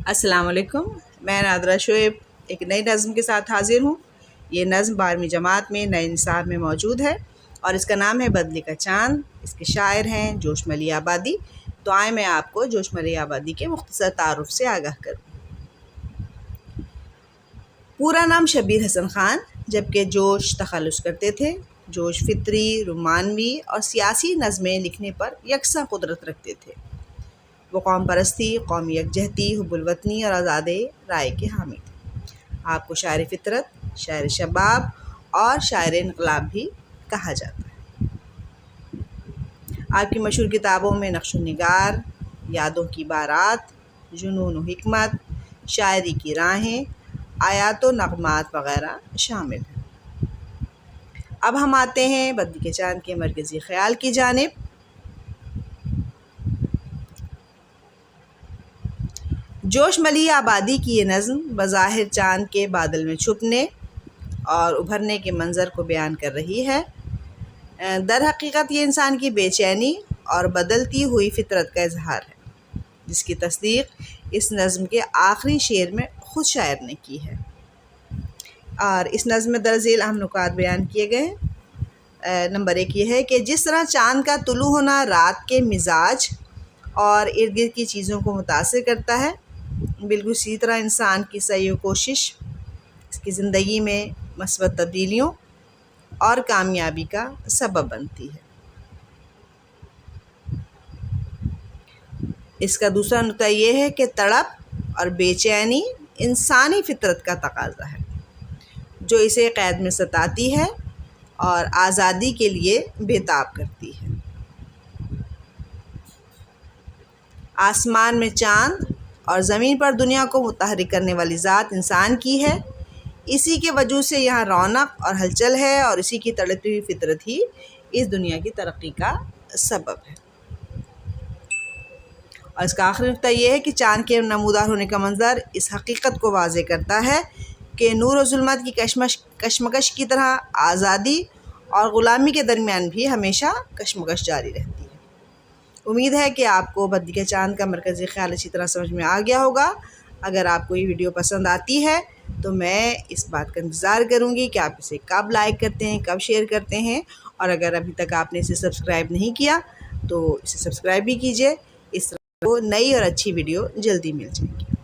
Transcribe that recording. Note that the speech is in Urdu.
السلام علیکم، میں نادرہ شعیب ایک نئی نظم کے ساتھ حاضر ہوں۔ یہ نظم 12ویں جماعت میں نئے نصاب میں موجود ہے اور اس کا نام ہے بدلی کا چاند۔ اس کے شاعر ہیں جوش ملی آبادی۔ تو آئیں میں آپ کو جوش ملی آبادی کے مختصر تعارف سے آگاہ کروں۔ پورا نام شبیر حسن خان، جبکہ جوش تخلص کرتے تھے۔ جوش فطری، رومانوی اور سیاسی نظمیں لکھنے پر یکساں قدرت رکھتے تھے۔ وہ قوم پرستی، قومی یکجہتی، حب الوطنی اور آزاد رائے کے حامی تھے۔ آپ کو شاعر فطرت، شاعر شباب اور شاعر انقلاب بھی کہا جاتا ہے۔ آپ کی مشہور کتابوں میں نقش و نگار، یادوں کی بارات، جنون و حکمت، شاعری کی راہیں، آیات و نغمات وغیرہ شامل ہیں۔ اب ہم آتے ہیں بدلی کے چاند کے مرکزی خیال کی جانب۔ جوش ملی آبادی کی یہ نظم بظاہر چاند کے بادل میں چھپنے اور ابھرنے کے منظر کو بیان کر رہی ہے۔ در حقیقت یہ انسان کی بے چینی اور بدلتی ہوئی فطرت کا اظہار ہے، جس کی تصدیق اس نظم کے آخری شعر میں خود شاعر نے کی ہے۔ اور اس نظم میں درج ذیل اہم نکات بیان کیے گئے ہیں۔ نمبر 1 یہ ہے کہ جس طرح چاند کا طلوع ہونا رات کے مزاج اور ارد گرد کی چیزوں کو متاثر کرتا ہے، بالکل اسی طرح انسان کی سعی و کوشش اس کی زندگی میں مثبت تبدیلیوں اور کامیابی کا سبب بنتی ہے۔ اس کا دوسرا نقطہ یہ ہے کہ تڑپ اور بے چینی انسانی فطرت کا تقاضا ہے، جو اسے قید میں ستاتی ہے اور آزادی کے لیے بےتاب کرتی ہے۔ آسمان میں چاند اور زمین پر دنیا کو متحرک کرنے والی ذات انسان کی ہے۔ اسی کے وجود سے یہاں رونق اور ہلچل ہے اور اسی کی تڑپتی ہوئی فطرت ہی اس دنیا کی ترقی کا سبب ہے۔ اور اس کا آخری نقطہ یہ ہے کہ چاند کے نمودار ہونے کا منظر اس حقیقت کو واضح کرتا ہے کہ نور و ظلمت کی کشمکش کی طرح آزادی اور غلامی کے درمیان بھی ہمیشہ کشمکش جاری رہتی ہے۔ امید ہے کہ آپ کو بدلی کے چاند کا مرکزی خیال اچھی طرح سمجھ میں آ گیا ہوگا۔ اگر آپ کو یہ ویڈیو پسند آتی ہے تو میں اس بات کا انتظار کروں گی کہ آپ اسے کب لائک کرتے ہیں، کب شیئر کرتے ہیں، اور اگر ابھی تک آپ نے اسے سبسکرائب نہیں کیا تو اسے سبسکرائب بھی کیجیے۔ اس طرح کو نئی اور اچھی ویڈیو جلدی مل جائے گی۔